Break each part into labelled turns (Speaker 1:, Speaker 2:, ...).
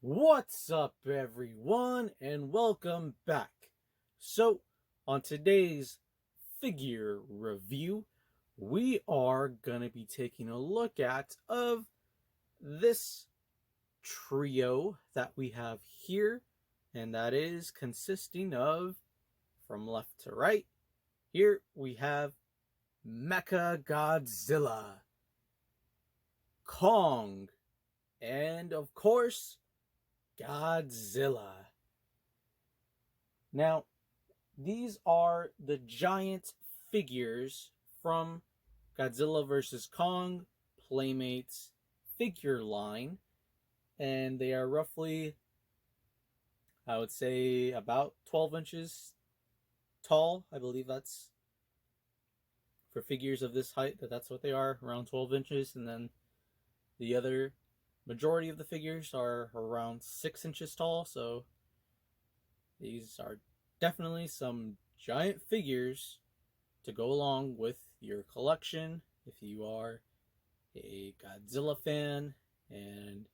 Speaker 1: What's up, everyone, and welcome back. So, on today's figure review, we are gonna be taking a look at this trio that we have here, and that is consisting of, from left to right, here we have Mechagodzilla, Kong, and of course, Godzilla. Now, these are the giant figures from Godzilla vs. Kong Playmates figure line, and they are roughly, I would say, about 12 inches tall. I believe that's for figures of this height, that's what they are, around 12 inches, and then the other majority of the figures are around 6 inches tall, so these are definitely some giant figures to go along with your collection if you are a Godzilla fan and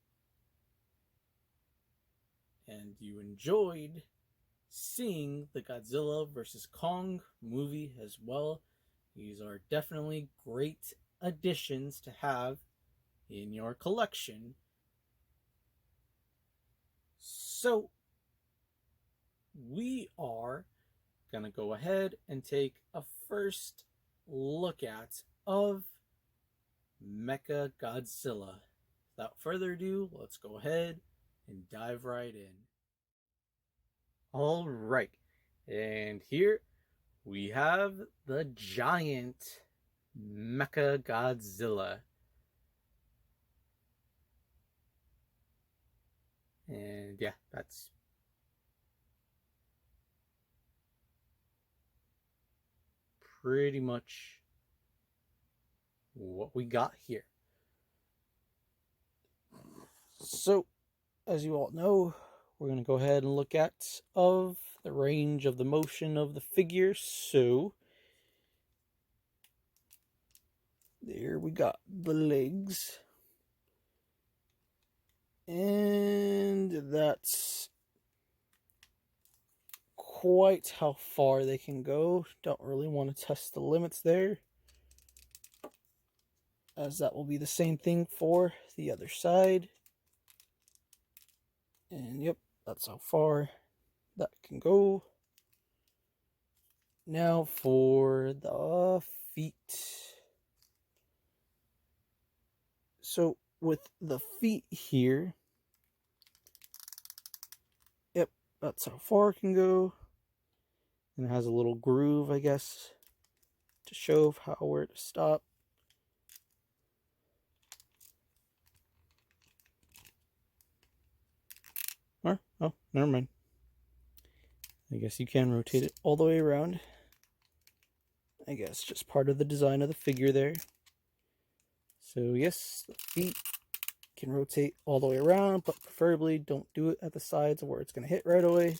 Speaker 1: you enjoyed seeing the Godzilla vs. Kong movie as well. These are definitely great additions to have in your collection. So we are gonna go ahead and take a first look at of Mechagodzilla. Without further ado, let's go ahead and dive right in. All right, and here we have the giant Mechagodzilla. And yeah, that's pretty much what we got here. So, as you all know, we're going to go ahead and look at of the range of the motion of the figure. So, there we got the legs. And that's quite how far they can go. Don't really want to test the limits there, as that will be the same thing for the other side. And yep, that's how far that can go. Now for the feet. So with the feet here, yep, that's how far it can go. And it has a little groove, I guess, to show where to stop. Or, oh, never mind. I guess you can rotate it all the way around. I guess just part of the design of the figure there. So yes, the feet can rotate all the way around, but preferably don't do it at the sides where it's going to hit right away.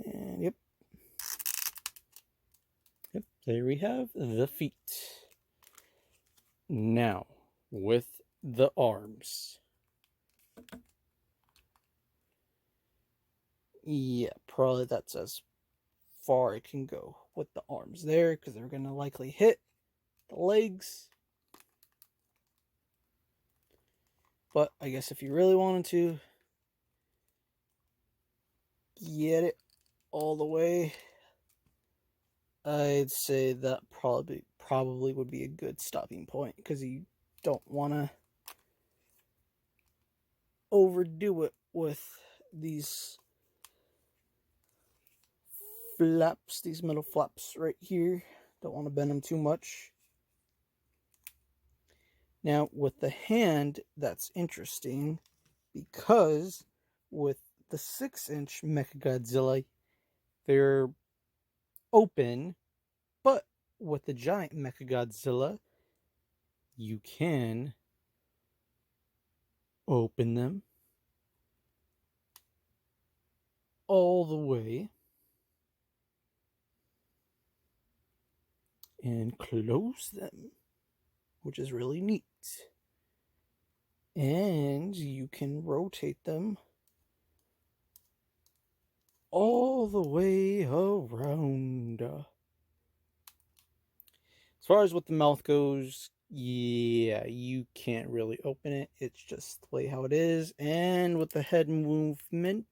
Speaker 1: And yep, there we have the feet. Now, with the arms. Yeah, probably that's as far it can go with the arms there, because they're going to likely hit the legs. But I guess if you really wanted to get it all the way, I'd say that probably would be a good stopping point, because you don't want to overdo it with these flaps, these metal flaps right here. Don't want to bend them too much. Now with the hand, that's interesting, because with the 6-inch Mechagodzilla, they're open, but with the giant Mechagodzilla, you can open them all the way and close them, which is really neat. And you can rotate them all the way around. As far as what the mouth goes, yeah, you can't really open it. It's just the way how it is. And with the head movement,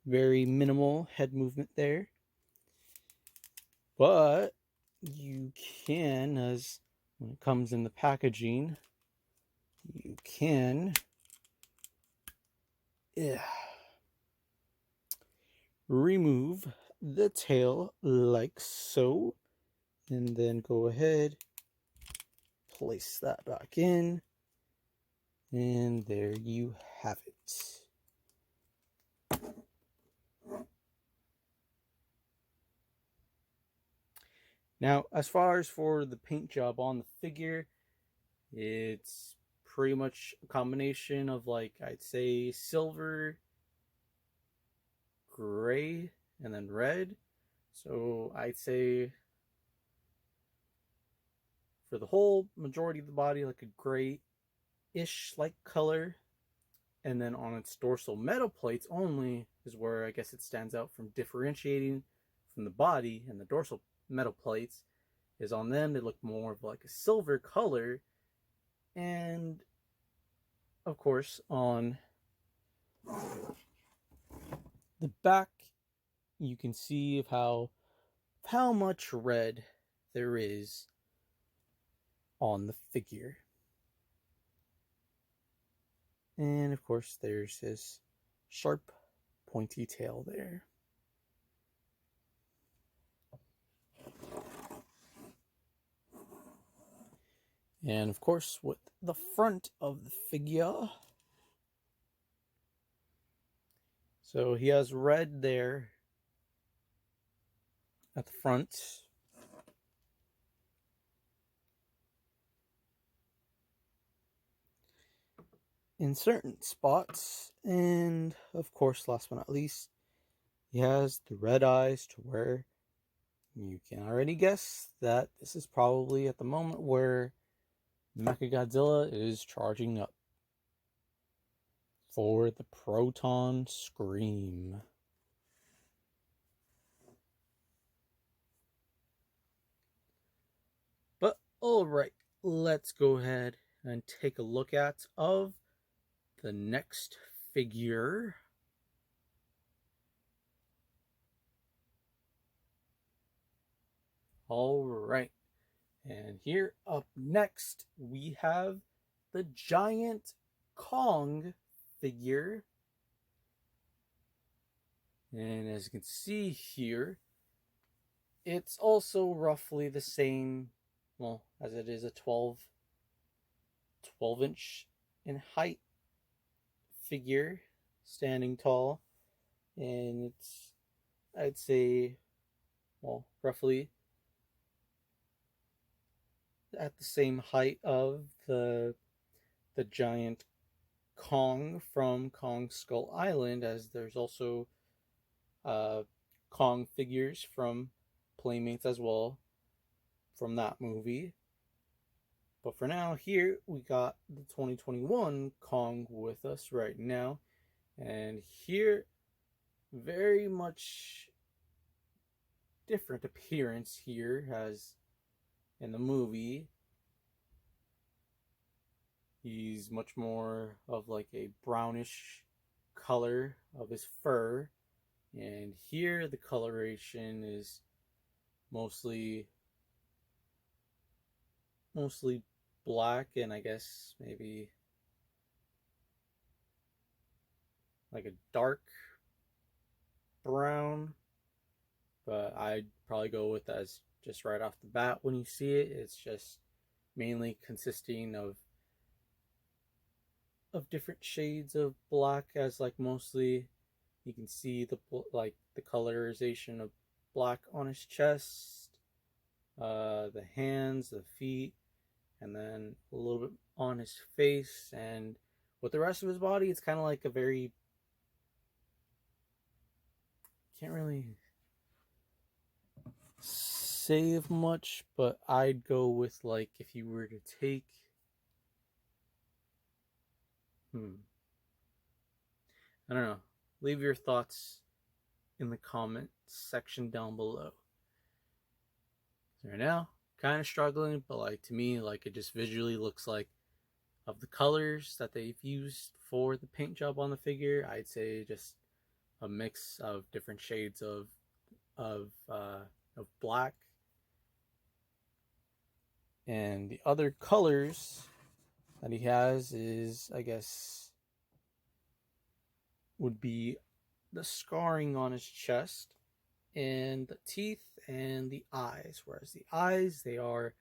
Speaker 1: very minimal head movement there. But you can, as when it comes in the packaging, you can remove the tail like so, and then go ahead, place that back in, and there you have it. Now, as far as for the paint job on the figure, it's pretty much a combination of, like, I'd say silver, gray, and then red. So I'd say for the whole majority of the body, like a gray-ish like color. And then on its dorsal metal plates only is where I guess it stands out from differentiating from the body. And the dorsal metal plates is on them, they look more of like a silver color. And of course, on the back, you can see of how much red there is on the figure. And of course, there's his sharp, pointy tail there. And of course, with the front of the figure, so he has red there at the front. In certain spots, and of course, last but not least, he has the red eyes to where you can already guess that this is probably at the moment where Mechagodzilla is charging up for the Proton Scream. But alright, let's go ahead and take a look at of the next figure. Alright, and here up next we have the giant Kong figure. And as you can see here, it's also roughly the same, well, as it is a 12 inch in height figure, standing tall. And it's, I'd say, well, roughly at the same height of the giant Kong from Kong Skull Island, as there's also Kong figures from Playmates as well from that movie. But for now, here we got the 2021 Kong with us right now. And here, very much different appearance here as in the movie. He's much more of like a brownish color of his fur. And here the coloration is mostly black, and I guess maybe like a dark brown. But I'd probably go with as just right off the bat when you see it. It's just mainly consisting of different shades of black, as like mostly you can see the colorization of black on his chest, the hands, the feet, and then a little bit on his face. And with the rest of his body, it's kind of like a very, can't really say much, but I'd go with, like, if you were to take I don't know. Leave your thoughts in the comment section down below. Right now, kind of struggling, but like to me, like it just visually looks like, of the colors that they've used for the paint job on the figure, I'd say just a mix of different shades of black, and the other colors that he has is, I guess, would be the scarring on his chest and the teeth and the eyes. Whereas the eyes, they are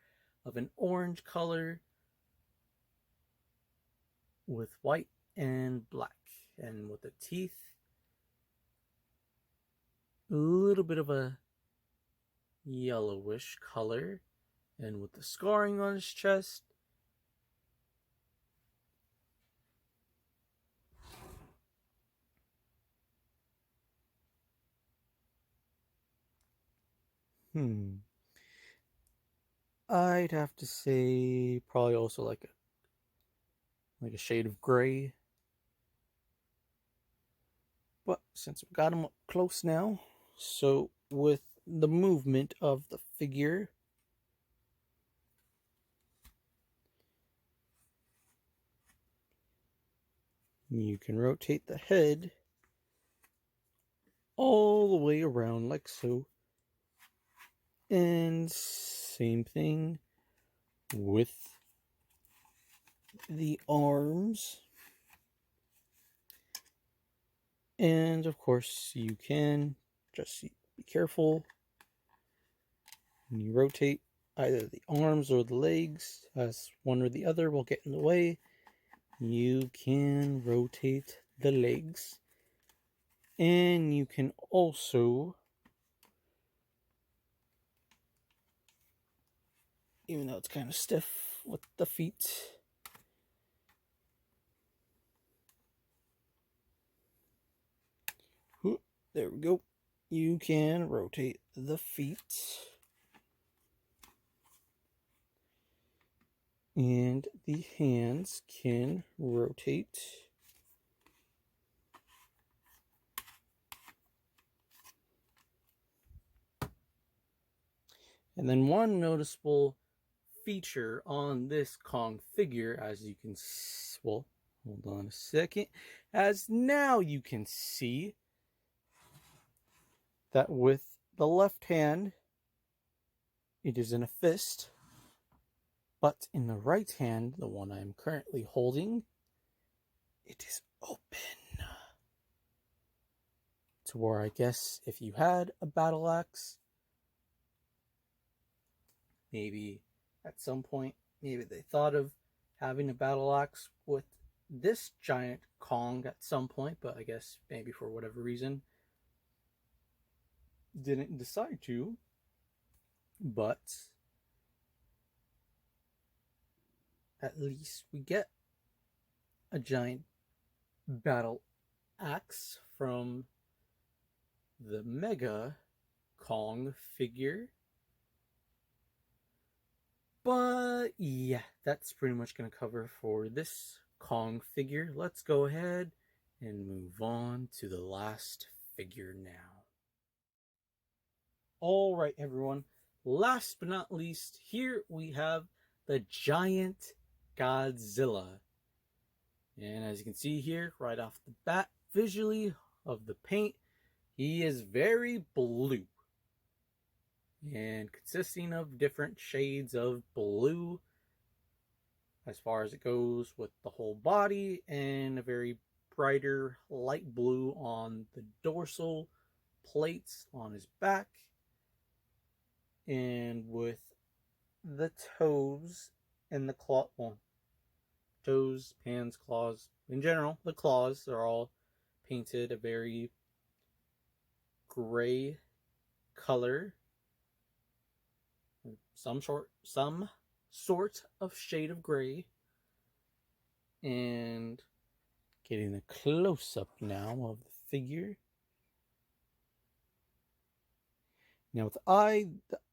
Speaker 1: of an orange color with white and black, and with the teeth, a little bit of a yellowish color, and with the scarring on his chest, I'd have to say probably also like a shade of gray. But since we got him up close now, so with the movement of the figure, you can rotate the head all the way around like so. And same thing with the arms. And of course, you can just be careful when you rotate either the arms or the legs, as one or the other will get in the way. You can rotate the legs, and you can also, even though it's kind of stiff with the feet, there we go, you can rotate the feet, and the hands can rotate. And then one noticeable feature on this Kong figure, as you can see, well, hold on a second, as now you can see that with the left hand, it is in a fist, but in the right hand, the one I'm currently holding, it is open. To where I guess if you had a battle axe, maybe at some point, maybe they thought of having a battle axe with this giant Kong at some point, but I guess maybe for whatever reason didn't decide to. But at least we get a giant battle axe from the Mega Kong figure. But yeah, that's pretty much going to cover for this Kong figure. Let's go ahead and move on to the last figure now. All right, everyone. Last but not least, here we have the giant Godzilla. And as you can see here, right off the bat, visually of the paint, he is very blue. And consisting of different shades of blue as far as it goes with the whole body, and a very brighter light blue on the dorsal plates on his back, and with the toes and the claw, well, toes, hands, claws, in general, the claws are all painted a very gray color, some sort of shade of gray. And getting a close-up now of the figure. Now the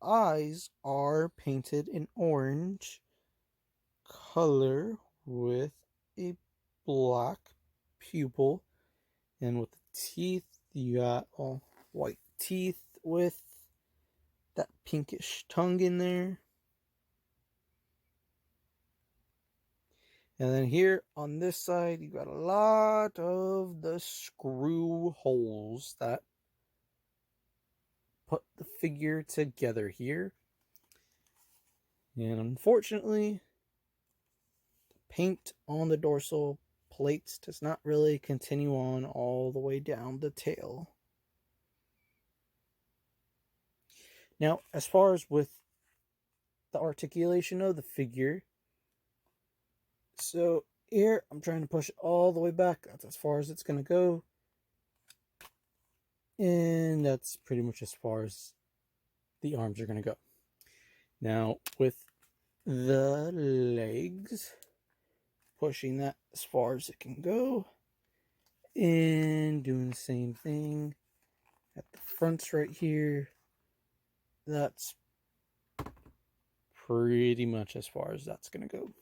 Speaker 1: eyes are painted in orange color with a black pupil, and with the teeth, you got all white teeth with that pinkish tongue in there. And then here on this side, you got a lot of the screw holes that put the figure together here. And unfortunately, the paint on the dorsal plates does not really continue on all the way down the tail. Now, as far as with the articulation of the figure, so here I'm trying to push it all the way back. That's as far as it's going to go. And that's pretty much as far as the arms are going to go. Now, with the legs, pushing that as far as it can go. And doing the same thing at the fronts right here. That's pretty much as far as that's going to go.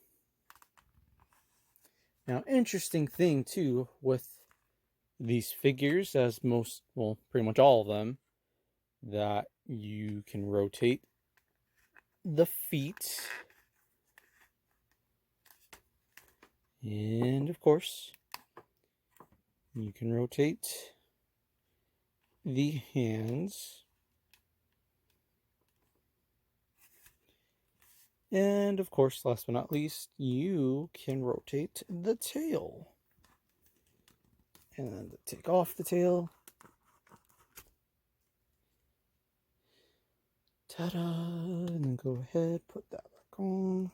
Speaker 1: Now, interesting thing too with these figures, as most, well, pretty much all of them, that you can rotate the feet. And of course, you can rotate the hands. And of course, last but not least, you can rotate the tail. And then to take off the tail. Ta-da! And then go ahead, put that back on.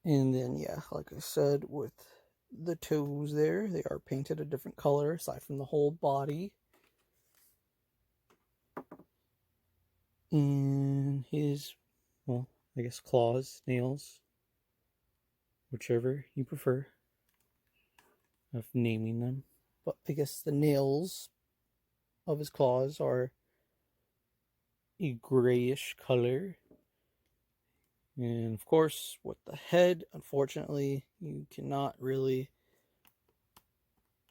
Speaker 1: And then, yeah, like I said, with the toes there, they are painted a different color aside from the whole body. And his, well, I guess claws, nails, whichever you prefer of naming them. But I guess the nails of his claws are a grayish color. And of course, with the head, unfortunately, you cannot really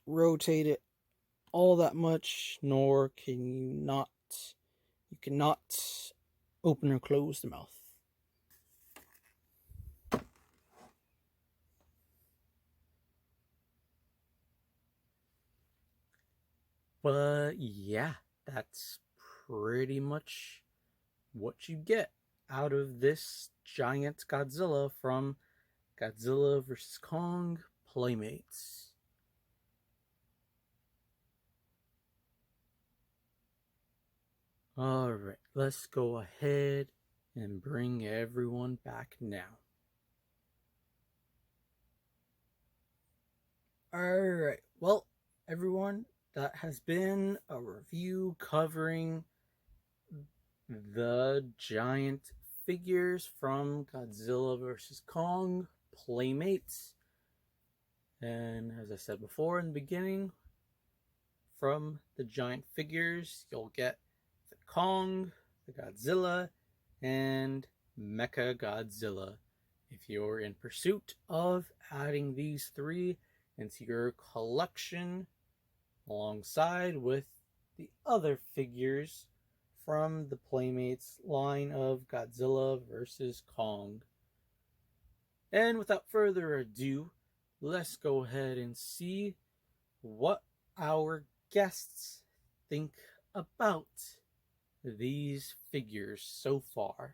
Speaker 1: rotate it all that much, nor can you cannot open or close the mouth. But yeah, that's pretty much what you get out of this giant Godzilla from Godzilla vs. Kong Playmates. Alright, let's go ahead and bring everyone back now. Alright, well, everyone, that has been a review covering the giant figures from Godzilla vs. Kong Playmates. And as I said before in the beginning, from the giant figures, you'll get the Kong, the Godzilla, and Mechagodzilla. If you're in pursuit of adding these three into your collection alongside with the other figures from the Playmates line of Godzilla vs. Kong. And without further ado, let's go ahead and see what our guests think about these figures so far.